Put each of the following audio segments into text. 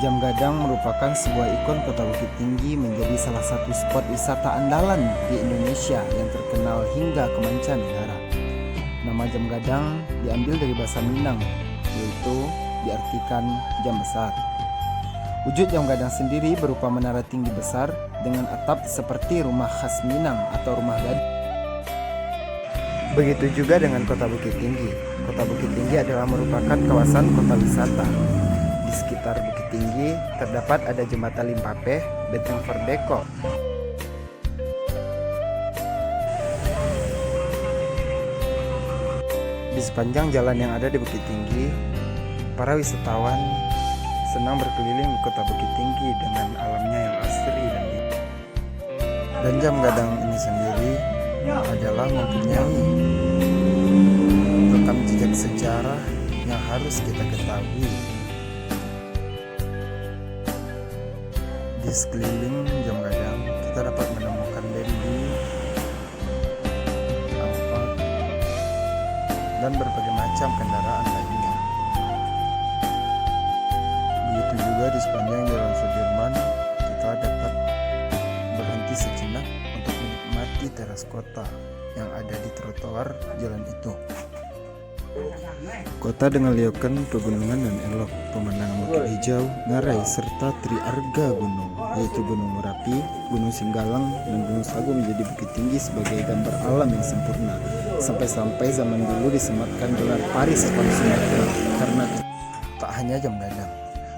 Jam Gadang merupakan sebuah ikon kota Bukit Tinggi, menjadi salah satu spot wisata andalan di Indonesia yang terkenal hingga ke mancanegara. Nama Jam Gadang diambil dari bahasa Minang, yaitu diartikan jam besar. Wujud Jam Gadang sendiri berupa menara tinggi besar dengan atap seperti rumah khas Minang atau rumah gadang. Begitu juga dengan kota Bukit Tinggi. Kota Bukit Tinggi adalah merupakan kawasan kota wisata. Di sekitar Bukit Tinggi terdapat ada Jembatan Limpapeh, Benteng Verdeko. Di sepanjang jalan yang ada di Bukit Tinggi, para wisatawan senang berkeliling di kota Bukit Tinggi dengan alamnya yang asri dan indah. Dan Jam Gadang ini sendiri adalah mempunyai rekam jejak sejarah yang harus kita ketahui. Di sekeliling Jam Gadang kita dapat menemukan bambu, angkot, dan berbagai macam kendaraan lainnya. Begitu juga di sepanjang Jalan Sudirman kita dapat berhenti sejenak untuk menikmati teras kota yang ada di trotoar jalan itu. Kota dengan liukan pegunungan dan elok, pemandangan bukit hijau, ngarai, serta triarga gunung, yaitu Gunung Merapi, Gunung Singgalang, dan Gunung Sago menjadi Bukit Tinggi sebagai gambar alam yang sempurna. Sampai-sampai zaman dulu disematkan gelar Paris pada Sumatera. Karena tak hanya Jam Gadang,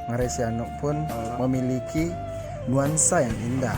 Ngarai Sianok pun memiliki nuansa yang indah.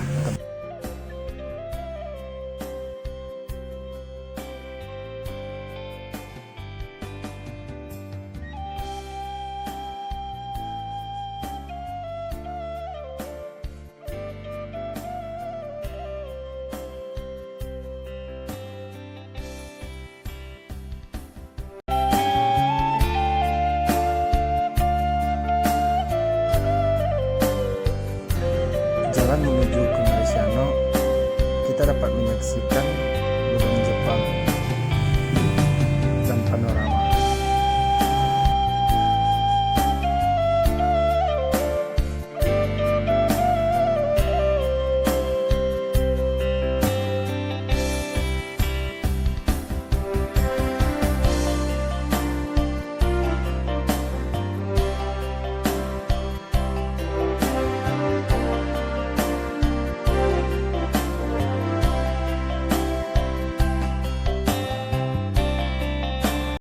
Jalan menuju ke Ngarai Sianok, kita dapat menyaksikan